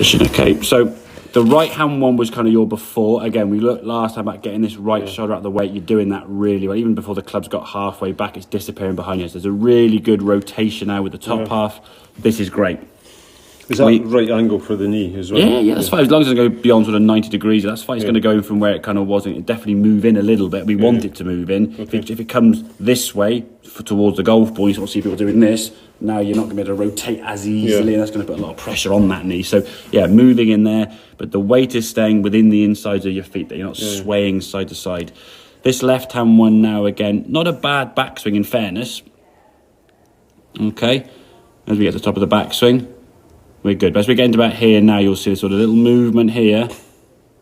Okay, so the right hand one was kind of your before. Again, we looked last time about getting this right shoulder out of the way. You're doing that really well. Even before the club's got halfway back, it's disappearing behind you. So there's a really good rotation now with the top half. This is great. Is that right angle for the knee as well? Yeah, that's fine. As long as it go beyond sort of 90 degrees, that's fine. It's going to go in from where it kind of was. It definitely move in a little bit. We want it to move in. Okay. If it comes this way towards the golf ball, you sort of see people doing this. Now you're not going to be able to rotate as easily, and that's going to put a lot of pressure on that knee. So, yeah, moving in there, but the weight is staying within the insides of your feet, that you're not swaying side to side. This left-hand one now, again, not a bad backswing in fairness. Okay, as we get to the top of the backswing, we're good. But as we get into about here now, you'll see a sort of little movement here.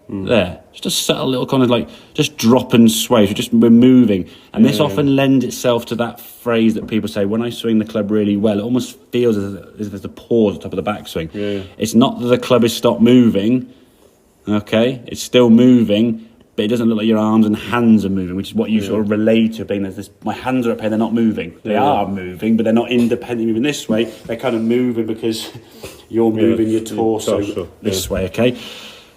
There, just a subtle little kind of like just drop and sway. So we're moving, and this often lends itself to that phrase that people say, when I swing the club really well, it almost feels as if there's a pause at the top of the backswing. It's not that the club has stopped moving, okay, it's still moving, but it doesn't look like your arms and hands are moving, which is what you sort of relate to being there's this, my hands are up here, they're not moving. They are moving, but they're not independently moving this way. They're kind of moving because you're moving your torso this way, okay?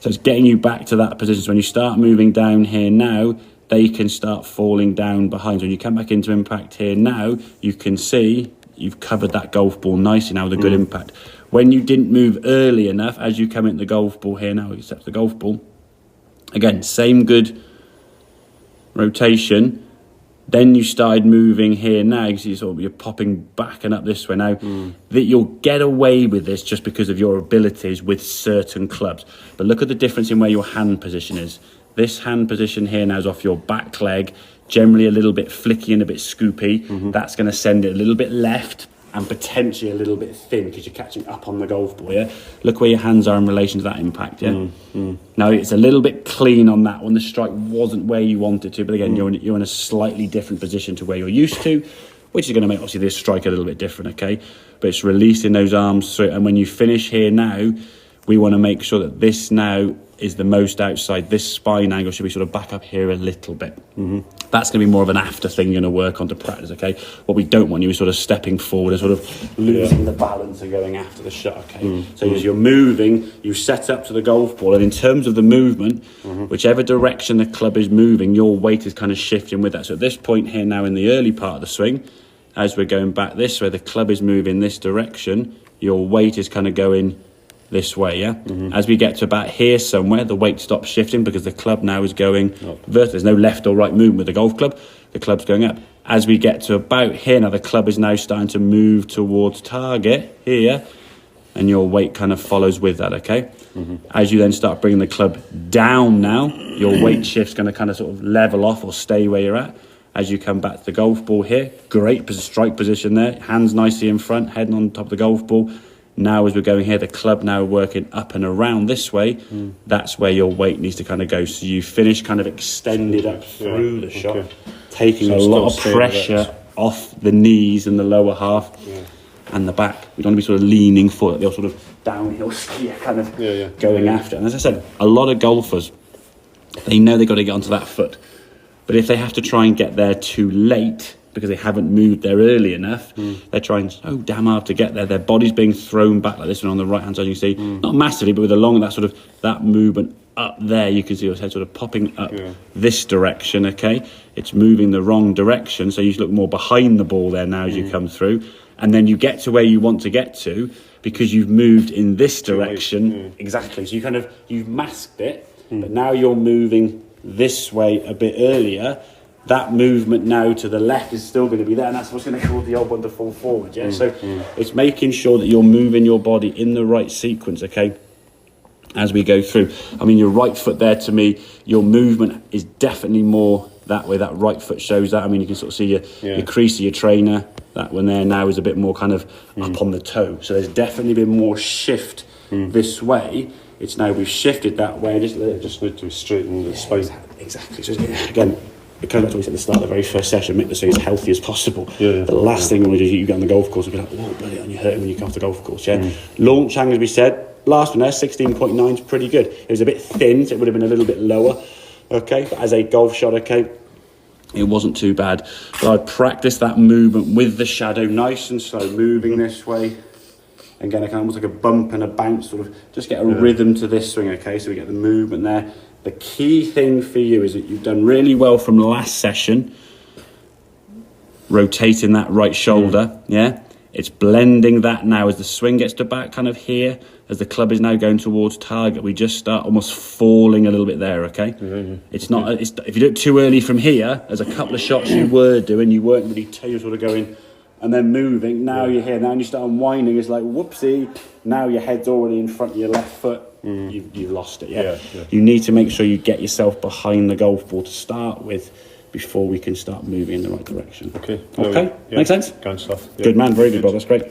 So it's getting you back to that position. So when you start moving down here now, they can start falling down behind. So when you come back into impact here now, you can see you've covered that golf ball nicely now with a good impact. When you didn't move early enough, as you come into the golf ball here now, except the golf ball, again, same good rotation. Then you started moving here now. You see sort of you're popping back and up this way now. That you'll get away with this just because of your abilities with certain clubs. But look at the difference in where your hand position is. This hand position here now is off your back leg, generally a little bit flicky and a bit scoopy. That's going to send it a little bit left and potentially a little bit thin because you're catching up on the golf ball, yeah? Look where your hands are in relation to that impact, yeah? Now, it's a little bit clean on that one. The strike wasn't where you wanted to, but again, you're in a slightly different position to where you're used to, which is going to make, obviously, this strike a little bit different, okay? But it's releasing those arms through, and when you finish here now, we want to make sure that this now is the most outside. This spine angle should be sort of back up here a little bit. That's going to be more of an after thing you're going to work on to practice, okay? What we don't want you is sort of stepping forward and sort of losing the balance and going after the shot, okay? So as you're moving, you set up to the golf ball, and in terms of the movement, whichever direction the club is moving, your weight is kind of shifting with that. So at this point here now in the early part of the swing, as we're going back this way, the club is moving this direction, your weight is kind of going this way, yeah? As we get to about here somewhere, the weight stops shifting because the club now is going vertical. There's no left or right movement with the golf club. The club's going up. As we get to about here now, the club is now starting to move towards target here, and your weight kind of follows with that, okay? As you then start bringing the club down now, your weight shift's going to kind of sort of level off or stay where you're at. As you come back to the golf ball here, great strike position there, hands nicely in front, heading on top of the golf ball. Now as we're going here, the club now working up and around this way, that's where your weight needs to kind of go. So you finish kind of extended up through the shot, taking a lot of pressure off the knees and the lower half and the back. We don't want to be sort of leaning forward, they're sort of downhill skier kind of going after. And as I said, a lot of golfers, they know they've got to get onto that foot. But if they have to try and get there too late, because they haven't moved there early enough, they're trying so damn hard to get there. Their body's being thrown back like this one on the right hand side. You can see, not massively, but with along that sort of that movement up there, you can see your head sort of popping up this direction. Okay, it's moving the wrong direction, so you look more behind the ball there now as you come through, and then you get to where you want to get to because you've moved in this direction. Exactly. So you've masked it, but now you're moving this way a bit earlier. That movement now to the left is still going to be there, and that's what's going to cause the old one to fall forward, yeah? So it's making sure that you're moving your body in the right sequence, okay, as we go through. I mean, your right foot there, to me, your movement is definitely more that way. That right foot shows that. I mean, you can sort of see your crease of your trainer. That one there now is a bit more kind of up on the toe. So there's definitely been more shift this way. It's now we've shifted that way. Just need to straighten the spine. Exactly. So again, because that's what we said at the start of the very first session, make the swing as healthy as possible. The last thing you want to do is you get on the golf course and be like, oh, bloody hell, and you're hurting when you come off the golf course, Launch angle, as we said, last one there, 16.9 is pretty good. It was a bit thin, so it would have been a little bit lower, okay? But as a golf shot, okay, it wasn't too bad. But I'd practice that movement with the shadow, nice and slow, moving this way, Again, almost like a bump and a bounce, sort of just get a rhythm to this swing, okay? So we get the movement there. The key thing for you is that you've done really well from last session, rotating that right shoulder, yeah? It's blending that now as the swing gets to back kind of here, as the club is now going towards target. We just start almost falling a little bit there, okay? It's not, if you do it too early from here, there's a couple of shots you were doing, you weren't really sort of going and then moving. Now you're here, now you start unwinding, it's like, whoopsie, now your head's already in front of your left foot. You've lost it, You need to make sure you get yourself behind the golf ball to start with before we can start moving in the right direction. Okay. Okay, makes sense? Good stuff. Good man, very good, Bob, that's great.